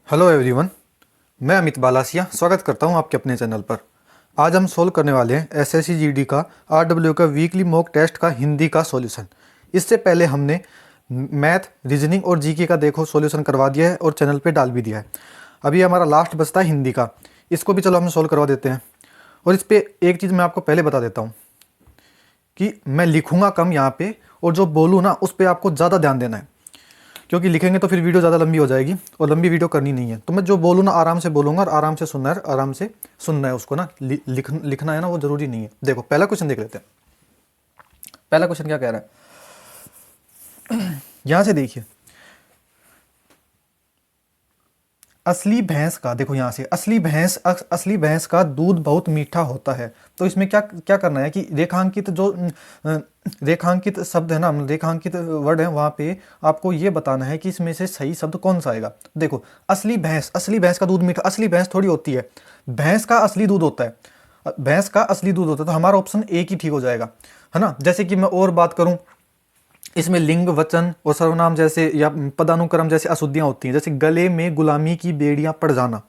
Hello everyone, मैं अमित बालासिया स्वागत करता हूं आपके अपने चैनल पर। आज हम सोल्व करने वाले हैं एसएससी जीडी का आरडब्ल्यू का वीकली मॉक टेस्ट का हिंदी का सॉल्यूशन। इससे पहले हमने मैथ, रीजनिंग और जीके का देखो सॉल्यूशन करवा दिया है और चैनल पे डाल भी दिया है। अभी हमारा लास्ट बचता है हिंदी का, इसको भी चलो हम सोल्व करवा देते हैं। और इस पर एक चीज़ मैं आपको पहले बता देता हूँ कि मैं लिखूँगा कम यहाँ पे, और जो बोलूँ ना उस पर आपको ज़्यादा ध्यान देना है, क्योंकि लिखेंगे तो फिर वीडियो ज़्यादा लंबी हो जाएगी और लंबी वीडियो करनी नहीं है। तो मैं जो बोलूँ ना आराम से बोलूँगा और आराम से सुनना है, आराम से सुनना है उसको ना, लिखना है ना, वो ज़रूरी नहीं है। देखो पहला क्वेश्चन देख लेते हैं। पहला क्वेश्चन क्या कह रहा है यहाँ से देखिए, असली भैंस का, देखो यहाँ से असली भैंस का दूध बहुत मीठा होता है। तो इसमें क्या क्या करना है कि रेखांकित जो रेखांकित शब्द है ना, रेखांकित वर्ड है, वहाँ पे आपको ये बताना है कि इसमें से सही शब्द कौन सा आएगा। देखो असली भैंस का दूध मीठा, असली भैंस थोड़ी होती है, भैंस का असली दूध होता है, भैंस का असली दूध होता है। तो हमारा ऑप्शन एक ही ठीक हो जाएगा, है ना। जैसे कि मैं और बात करूँ, इसमें लिंग, वचन और सर्वनाम जैसे या पदानुक्रम जैसे अशुद्धियां होती हैं। जैसे गले में गुलामी की बेड़ियां पड़ जाना,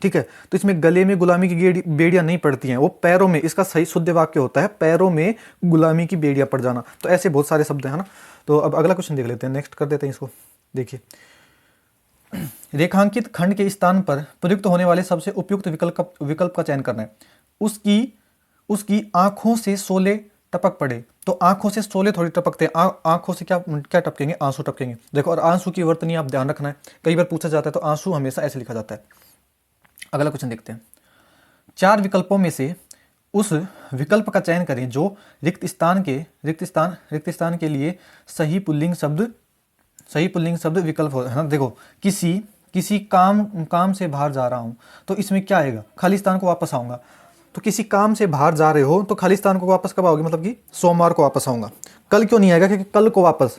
ठीक है। तो इसमें गले में गुलामी की बेड़ियां नहीं पड़ती हैं, वो पैरों में, इसका सही शुद्ध वाक्य होता है पैरों में गुलामी की बेड़ियां पड़ जाना। तो ऐसे बहुत सारे शब्द हैं ना। तो अब अगला क्वेश्चन देख लेते हैं, नेक्स्ट कर देते हैं इसको। देखिए, रेखांकित खंड के स्थान पर प्रयुक्त होने वाले सबसे उपयुक्त विकल्प का चयन करना है। उसकी उसकी आंखों से शोले टपक पड़े। तो आंखों से शोले थोड़ी टपकते हैं, आंखों से क्या क्या टपकेंगे, आंसू टपकेंगे। देखो, और आंसू की वर्तनी आप ध्यान रखना है, कई बार पूछा जाता है तो आंसू हमेशा ऐसे लिखा जाता है। अगला क्वेश्चन देखते हैं। चार विकल्पों में से उस विकल्प का चयन करें जो रिक्त स्थान के लिए सही पुल्लिंग शब्द विकल्प हो, है ना। देखो, किसी काम से बाहर जा रहा हूं, तो इसमें क्या आएगा, खाली स्थान को वापस आऊंगा। तो किसी काम से बाहर जा रहे हो तो खाली स्थान को वापस कब आओगे, मतलब कि सोमवार को वापस आऊंगा। कल क्यों नहीं आएगा, क्योंकि कल को वापस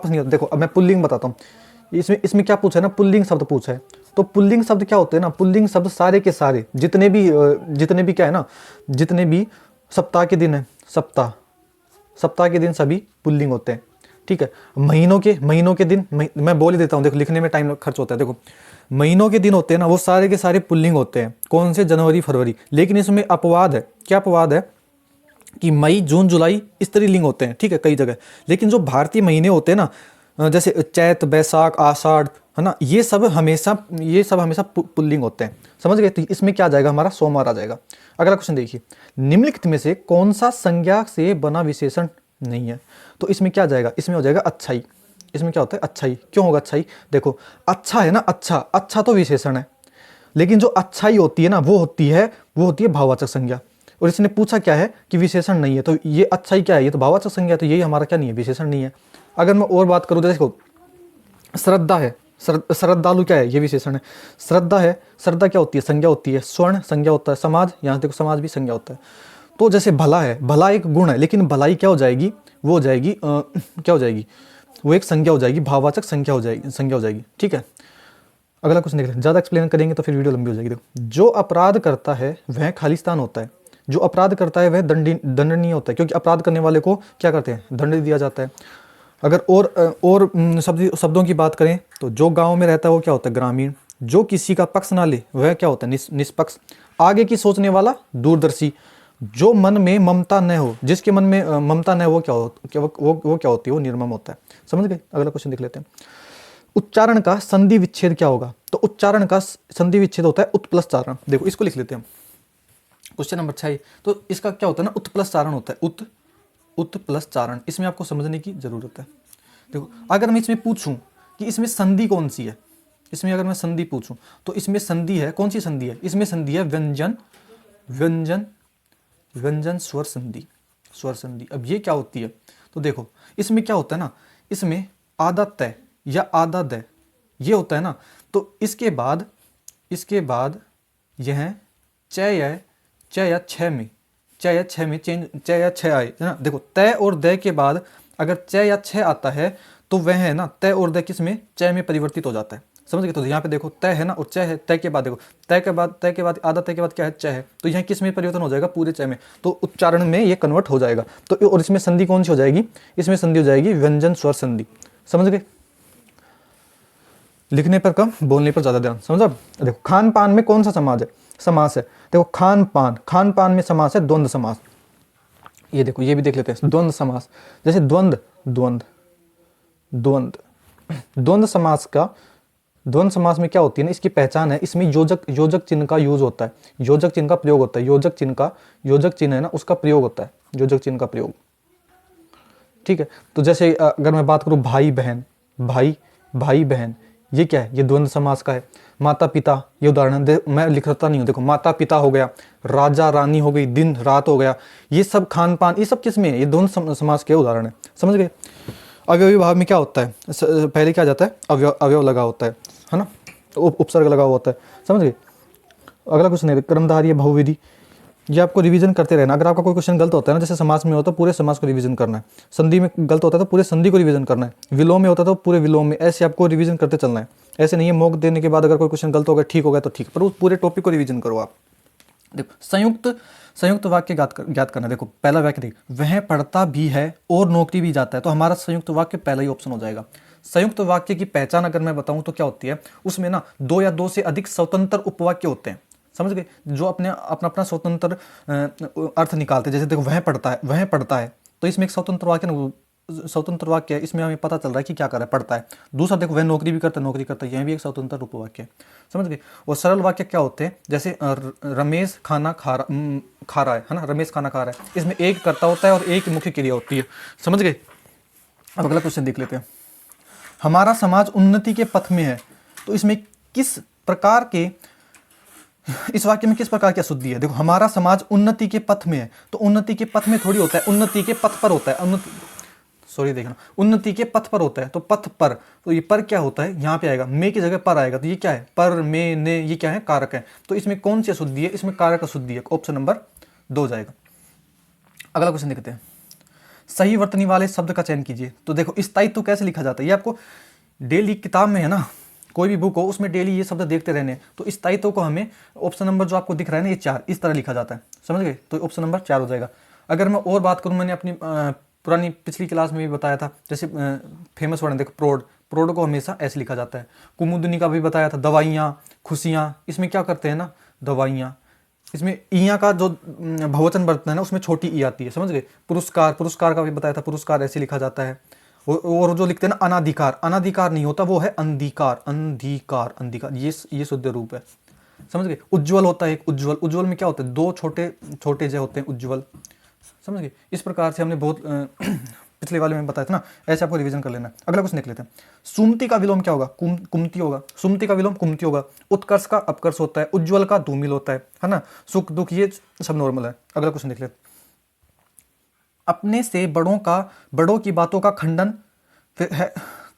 नहीं होता। देखो, अब मैं पुल्लिंग बताता हूँ। इसमें क्या पूछा है ना, पुल्लिंग शब्द पूछा है। तो पुल्लिंग शब्द क्या होते हैं ना, पुल्लिंग शब्द सारे के सारे जितने भी क्या है ना, जितने भी सप्ताह के दिन है, सप्ताह के दिन सभी पुल्लिंग होते हैं, ठीक है। महीनों के दिन मैं बोल ही देता हूँ, देखो लिखने में टाइम खर्च होता है। देखो, महीनों के दिन होते हैं ना, वो सारे के सारे पुल्लिंग होते हैं। कौन से, जनवरी, फरवरी। लेकिन इसमें अपवाद है। क्या अपवाद है कि मई, जून, जुलाई स्त्रीलिंग होते हैं, ठीक है, कई जगह। लेकिन जो भारतीय महीने होते हैं ना, जैसे चैत, बैसाख, आषाढ़, है ना, ये सब हमेशा पुल्लिंग होते हैं, समझ गए। तो इसमें क्या आ जाएगा, हमारा सोमवार आ जाएगा। अगला क्वेश्चन देखिए, निम्नलिखित में से कौन सा संज्ञा से बना विशेषण नहीं है। तो इसमें क्या जाएगा, इसमें हो जाएगा अच्छाई। इसमें क्या होता है, अच्छाई। क्यों होगा अच्छाई, देखो अच्छा है ना, अच्छा तो विशेषण है, लेकिन जो अच्छाई होती है ना, वो होती है भाववाचक संज्ञा। और इसने पूछा क्या है कि विशेषण नहीं है, तो ये अच्छाई क्या है, ये तो भाववाचक संज्ञा है, तो यही हमारा क्या नहीं है, विशेषण नहीं है। अगर मैं और बात करूँ तो देखो, श्रद्धा है, श्रद्धालु क्या है, ये विशेषण है। श्रद्धा है, श्रद्धा क्या होती है, संज्ञा होती है। स्वर्ण संज्ञा होता है। समाज, यहाँ देखो समाज भी संज्ञा होता है। तो जैसे भला है, भला एक गुण है, लेकिन भलाई क्या हो जाएगी, वो हो जाएगी क्या हो जाएगी, वो एक संज्ञा हो जाएगी, भाववाचक संज्ञा हो जाएगी, ठीक है। अगला क्वेश्चन देख लें, ज़्यादा एक्सप्लेन करेंगे तो फिर वीडियो लंबी हो जाएगी। देखो, जो अपराध करता है वह खालिस्तान होता है। जो अपराध करता है वह दंडनीय होता है, क्योंकि अपराध करने वाले को क्या करते हैं, दंड दिया जाता है। अगर और शब्दों की बात करें तो जो गांव में रहता है वो क्या होता है, ग्रामीण। जो किसी का पक्ष ना ले वह क्या होता है, निष्पक्ष। आगे की सोचने वाला, दूरदर्शी। जो मन में ममता न हो, जिसके मन में ममता न हो, वो क्या होती है, वो निर्मम होता है, समझ गए। अगला क्वेश्चन देख लेते हैं। उच्चारण का संधि विच्छेद क्या होगा। तो उच्चारण का संधि विच्छेद होता है उत्प्लस चारण। देखो, इसको लिख लेते हैं हम, क्वेश्चन नंबर 6। तो इसका क्या होता है ना, उत्प्लस चारण होता है, उत्प्लस चारण। इसमें आपको समझने की जरूरत है। देखो, अगर मैं इसमें पूछूं कि इसमें संधि कौन सी है, इसमें अगर मैं संधि पूछूं तो इसमें संधि है, कौन सी संधि है, इसमें संधि है व्यंजन स्वर संधि। अब ये क्या होती है, तो देखो इसमें क्या होता है ना, इसमें आधा तय या आधा दय ये होता है ना। तो इसके बाद यह च या छ आए, है ना। देखो, तय और दय के बाद अगर च या छ आता है तो वह है ना, तय और दय किसमें, च में परिवर्तित हो जाता है, समझ गए। तो यहाँ पे देखो तय है ना और च है, तय के बाद देखो तय के बाद आधा तय के बाद क्या है, च है। तो यहाँ किस में परिवर्तन हो जाएगा, पूरे च में। तो उच्चारण में ये कन्वर्ट हो जाएगा। तो और इसमें संधि कौन सी हो जाएगी, इसमें संधि हो जाएगी व्यंजन स्वर संधि, समझ गए। लिखने पर कम, बोलने पर ज़्यादा ध्यान। समझा? देखो खान पान में कौन सा समास है? देखो खान पान में समास है द्वंद्व समास। ये देखो ये भी देख लेते हैं, द्वंद्व समास। जैसे द्वंद्व समास में क्या होती है ना, इसकी पहचान है, इसमें योजक चिन्ह का यूज होता है, योजक चिन्ह का प्रयोग होता है, योजक चिन्ह है ना उसका प्रयोग होता है, योजक चिन्ह का प्रयोग। ठीक है, तो जैसे अगर मैं बात करूं भाई बहन, ये क्या है? ये द्वंद्व समास का है। माता पिता, ये उदाहरण मैं लिखता नहीं हूँ, देखो माता पिता हो गया, राजा रानी हो गई, दिन रात हो गया, ये सब खान पान, ये सब किस में है? ये द्वंद्व समास के उदाहरण है। समझ गए? अवयवी भाव में क्या होता है? पहले क्या जाता है? अवयव लगा होता है ना, उपसर्ग लगा होता है। समझ गए? अगला क्वेश्चन है कर्मधारय बहुविधि। ये आपको रिवीजन करते रहना। अगर आपका कोई क्वेश्चन गलत होता है ना, जैसे समास में होता है पूरे समास को रिवीजन करना है, संधि में गलत होता है तो पूरे संधि को रिवीजन करना है, विलोम में होता है तो पूरे विलोम में, ऐसे आपको रिवीजन करते चलना है। ऐसे नहीं है मॉक देने के बाद अगर कोई क्वेश्चन गलत हो गया, ठीक हो गया तो ठीक, पर उस पूरे टॉपिक को रिवीजन करो आप। देखो संयुक्त वाक्य ज्ञात करना। देखो पहला वाक्य देखिए, वह पढ़ता भी है और नौकरी भी जाता है, तो हमारा संयुक्त वाक्य पहला ही ऑप्शन हो जाएगा। संयुक्त वाक्य की पहचान अगर मैं बताऊं तो क्या होती है, उसमें ना दो या दो से अधिक स्वतंत्र उपवाक्य होते हैं। समझ गए? जो अपना स्वतंत्र अर्थ निकालते हैं। जैसे देखो वह पढ़ता है, तो इसमें एक स्वतंत्र वाक्य है, इसमें हमें पता चल रहा है कि क्या कर रहा है, पढ़ता है। दूसरा देखो वह नौकरी भी करता है, यह भी एक स्वतंत्र उपवाक्य है। समझ गए? और सरल वाक्य क्या होते हैं? जैसे रमेश खाना खा रहा है ना, रमेश खाना खा रहा है, इसमें एक कर्ता होता है और एक मुख्य क्रिया होती है। समझ गए? अब अगला क्वेश्चन देख लेते हैं। हमारा समाज उन्नति के पथ में है, तो इसमें किस प्रकार के, इस वाक्य में किस प्रकार की अशुद्धि है? देखो हमारा समाज उन्नति के पथ में है, तो उन्नति के पथ में थोड़ी होता है, उन्नति के पथ पर होता है। देखना, उन्नति के पथ पर होता है, तो पथ पर, तो ये पर क्या होता है? यहाँ पे आएगा, मे की जगह पर आएगा, तो ये क्या है? पर, मे, ने, ये क्या है? कारक है। तो इसमें कौन सी अशुद्धि है? इसमें कारक अशुद्धि है, ऑप्शन नंबर 2 जाएगा। अगला क्वेश्चन देखते हैं, सही वर्तनी वाले शब्द का चयन कीजिए। तो देखो स्थायित्व कैसे लिखा जाता है, ये आपको डेली किताब में है ना, कोई भी बुक हो उसमें डेली ये शब्द देखते रहने। तो स्थायित्व को हमें ऑप्शन नंबर जो आपको दिख रहा है ना, ये 4 इस तरह लिखा जाता है। समझ गए? तो ऑप्शन नंबर 4 हो जाएगा। अगर मैं और बात करूं, मैंने अपनी पुरानी पिछली क्लास में भी बताया था, जैसे फेमस वर्ड है देखो प्रोड को हमेशा ऐसे लिखा जाता है। कुमुदनी का भी बताया था, दवाइयाँ, खुशियाँ, इसमें क्या करते हैं ना, दवाइयाँ, इसमें ईया का जो बहुवचन बरतता है ना उसमें छोटी ई आती है। समझ गए? पुरस्कार का भी बताया था, पुरस्कार ऐसे लिखा जाता है। और जो लिखते हैं ना अनाधिकार नहीं होता, वो है अंधिकार, ये शुद्ध रूप है। समझ गए? उज्ज्वल होता है एक, उज्ज्वल में क्या होता है? 2 छोटे जो होते हैं, उज्ज्वल। समझ गए? इस प्रकार से हमने बहुत पिछले वाले में बताया था ना, ऐसे आपको रिवीजन कर लेना है। अगला क्वेश्चन देख लेते हैं, सुमति का विलोम क्या होगा? कुमति होगा। सुमति का विलोम कुमति होगा। उत्कर्ष का अपकर्ष होता है, उज्ज्वल का धूमिल होता है ना, सुख दुख ये सब नॉर्मल है। अगला क्वेश्चन देख लेते हैं, अपने से बड़ों की बातों का खंडन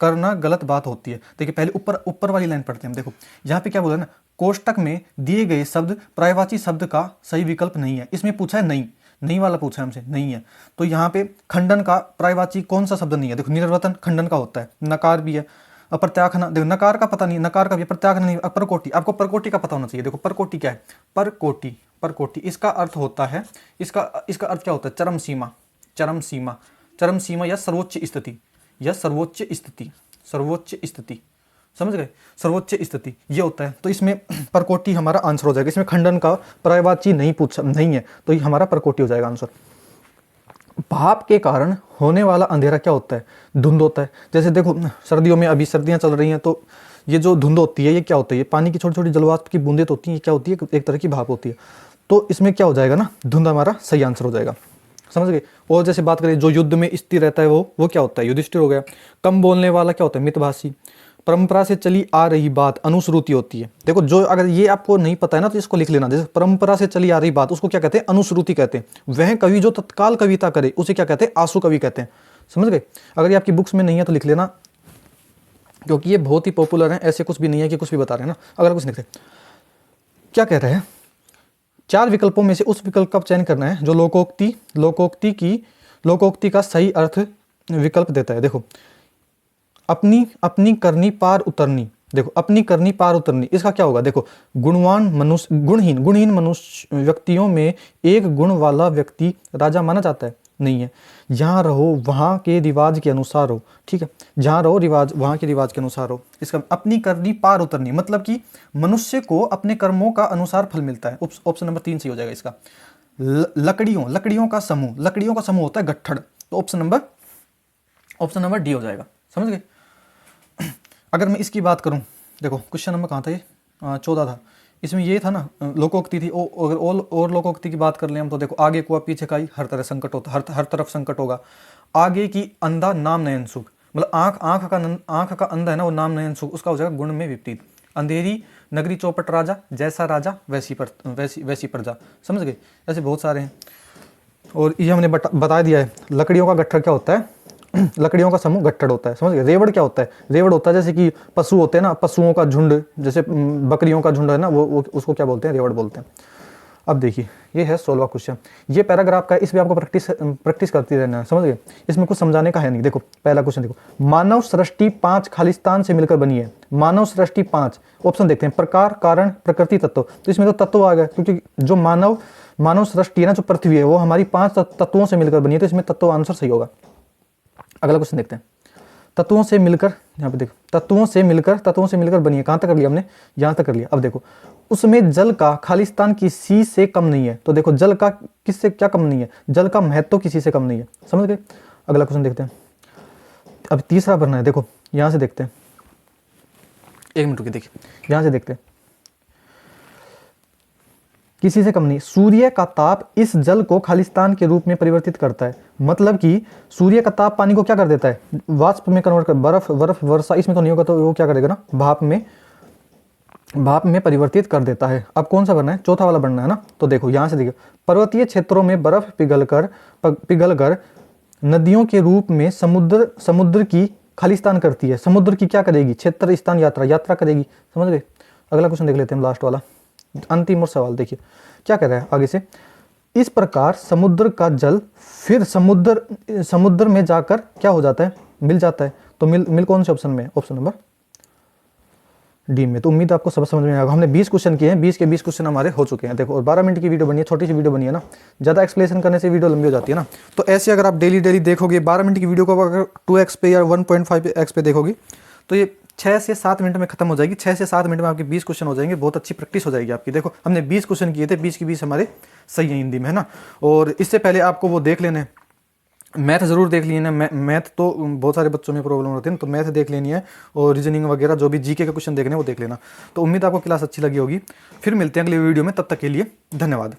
करना गलत बात होती है। देखिए पहले ऊपर वाली लाइन पढ़ते हैं। देखो यहाँ पे क्या बोला ना, कोष्टक में दिए गए शब्द पर्यायवाची शब्द का सही विकल्प नहीं है। इसमें पूछा है नहीं वाला पूछा है हमसे, नहीं है। तो यहाँ पे खंडन का पर्यायवाची कौन सा शब्द नहीं है? देखो निर्वर्तन खंडन का होता है, नकार भी है, अप्रत्याख्यान, देखो नकार का पता नहीं, नकार का भी, प्रत्याख्यान नहीं, परकोटि, आपको परकोटि का पता होना चाहिए। देखो परकोटि क्या है? परकोटि इसका अर्थ होता है, इसका अर्थ क्या होता है? चरम सीमा या सर्वोच्च स्थिति। समझ गए? सर्वोच्च स्थिति ये होता है। तो इसमें परकोटि हमारा आंसर हो जाएगा। इसमें खंडन का पर्यायवाची नहीं है, तो ये हमारा परकोटि हो जाएगा आंसर। भाप के कारण होने वाला अंधेरा क्या होता है? धुंध होता है। जैसे देखो सर्दियों में, अभी सर्दियां चल रही हैं, तो ये जो धुंध होती है ये क्या होती है? ये पानी की छोटी छोटी जलवाष्प की बूंदें तो होती हैं, ये क्या होती है? एक तरह की भाप होती है। तो इसमें क्या हो जाएगा ना, धुंध हमारा सही आंसर हो जाएगा। समझ गए? और जैसे बात करें जो युद्ध में स्थिर रहता है वो क्या होता है? युधिष्ठिर हो गया। कम बोलने वाला क्या होता है? मितभाषी। परंपरा से चली आ रही बात अनुश्रुति होती है। देखो जो अगर ये आपको नहीं पता है ना तो इसको लिख लेना। जैसे परंपरा से चली आ रही बात, उसको क्या कहते हैं? अनुश्रुति कहते हैं। वह कवि जो तत्काल कविता करे उसे क्या कहते हैं? आशु कवि कहते हैं। समझ गए? अगर ये आपकी बुक्स में नहीं है तो लिख लेना, क्योंकि ये बहुत ही पॉपुलर है। ऐसे कुछ भी नहीं है कि कुछ भी बता रहे हैं ना। अगर कुछ लिखते क्या कह रहे हैं, 4 विकल्पों में से उस विकल्प का चयन करना है जो लोकोक्ति का सही अर्थ विकल्प देता है। देखो अपनी करनी पार उतरनी। देखो अपनी करनी पार उतरनी, इसका क्या होगा? देखो गुणहीन मनुष्य व्यक्तियों में एक गुण वाला व्यक्ति राजा माना जाता है। नहीं है। जहाँ रहो वहाँ के रिवाज के अनुसार रहो, ठीक है, जहाँ रहो रिवाज वहाँ के रिवाज के अनुसार रहो। इसका अपनी करनी पार उतरनी, मतलब कि मनुष्य को अपने कर्मों का अनुसार फल मिलता है। ऑप्शन नंबर 3 सही हो जाएगा इसका। लकड़ियों का समूह होता है गट्ठड़, तो ऑप्शन नंबर डी हो जाएगा। समझ गए। अगर मैं इसकी बात करूं, देखो क्वेश्चन नंबर कहाँ था ये, 14 था। इसमें ये था ना लोकोक्ति थी। अगर और लोकोक्ति की बात कर लें हम, तो देखो आगे कुआ पीछे काई, हर तरह संकट होता, हर तरफ संकट होगा। आगे की अंधा नाम नयन सुख, मतलब आंख का अंधा है ना वो नाम नयन सुख, उसका हो जाएगा गुण में विपरीत। अंधेरी नगरी चौपट राजा, जैसा राजा वैसी प्रजा। समझ गए। ऐसे बहुत सारे हैं। और ये हमने बता दिया है। लकड़ियों का गट्ठर क्या होता है, लकड़ियों का समूह गट्ठड़ होता है। समझ गए। रेवड़ क्या होता है, रेवड़ होता है जैसे कि पशु होते हैं ना, पशुओं का झुंड, जैसे बकरियों का झुंड है ना, वो उसको क्या बोलते हैं, रेवड़ बोलते हैं। अब देखिए ये है 16वां क्वेश्चन। ये पैराग्राफ का है, इसमें आपको प्रैक्टिस करती रहना है। समझ गए। इसमें कुछ समझाने का है नहीं। देखो पहला क्वेश्चन देखो, मानव सृष्टि 5 खालिस्तान से मिलकर बनी है। मानव सृष्टि 5 ऑप्शन देखते हैं, प्रकार, कारण, प्रकृति, तत्व। तो इसमें तो तत्व आ गया, क्योंकि जो मानव सृष्टि है ना, जो पृथ्वी है, वो हमारी 5 तत्वों से मिलकर बनी है, तो इसमें तत्व आंसर सही होगा। अगला क्वेश्चन देखते हैं। तत्वों से मिलकर, यहाँ पे देखो, तत्वों से मिलकर बनी है। कहाँ तक कर लिया हमने, यहाँ तक कर लिया। अब देखो, उसमें जल का खालिस्तान किसी से कम नहीं है। तो देखो जल का किससे क्या कम नहीं है, जल का महत्व किसी से कम नहीं है। समझ गए। अगला क्वेश्चन देखते हैं। अब तीसरा भरना है। देखो यहाँ से देखते हैं, 1 मिनट रुकिए, देखिए यहाँ से देखते हैं। किसी से कम नहीं, सूर्य का ताप इस जल को खालिस्तान के रूप में परिवर्तित करता है। मतलब कि सूर्य का ताप पानी को क्या कर देता है, वाष्प में कन्वर्ट कर, बर्फ वर्षा इसमें तो नहीं होगा, तो वो क्या करेगा ना, भाप में परिवर्तित कर देता है। अब कौन सा बनना है, चौथा वाला बनना है ना। तो देखो यहाँ से देखिए, पर्वतीय क्षेत्रों में बर्फ पिघलकर नदियों के रूप में समुद्र की खालिस्तान करती है। समुद्र की क्या करेगी, क्षेत्र स्थान यात्रा करेगी। समझ गए। अगला क्वेश्चन देख लेते हैं, लास्ट वाला, अंतिम और सवाल। देखिए क्या कह रहा है आगे से, इस प्रकार समुद्र का जल फिर समुद्र में जाकर क्या हो जाता है, मिल जाता है। तो मिल कौन से ऑप्शन में, ऑप्शन नंबर डी में। तो उम्मीद आपको सब समझ में आएगा। हमने 20 क्वेश्चन किए हैं, 20 के 20 क्वेश्चन हमारे हो चुके हैं। देखो, और 12 मिनट की वीडियो बनी है, छोटी सी वीडियो बनी है ना, ज़्यादा एक्सप्लेनेशन करने से वीडियो लंबी हो जाती है ना। तो ऐसे अगर आप डेली देखोगे, 12 मिनट की वीडियो को अगर 2x पे या 1.5x पे देखोगे, तो ये 6 से 7 मिनट में खत्म हो जाएगी। 6 से 7 मिनट में आपके 20 क्वेश्चन हो जाएंगे। बहुत अच्छी प्रैक्टिस हो जाएगी आपकी। देखो हमने 20 क्वेश्चन किए थे, 20 के 20 हमारे सही है हिंदी में, है ना। और इससे पहले आपको वो देख लेना है, मैथ ज़रूर देख लेनी है। मैथ तो बहुत सारे बच्चों में प्रॉब्लम होती है ना, तो मैथ देख लेनी है, और रीजनिंग वगैरह जो भी जीके के क्वेश्चन देखने हैं वो देख लेना। तो उम्मीद आपको क्लास अच्छी लगी होगी। फिर मिलते हैं अगली वीडियो में, तब तक के लिए धन्यवाद।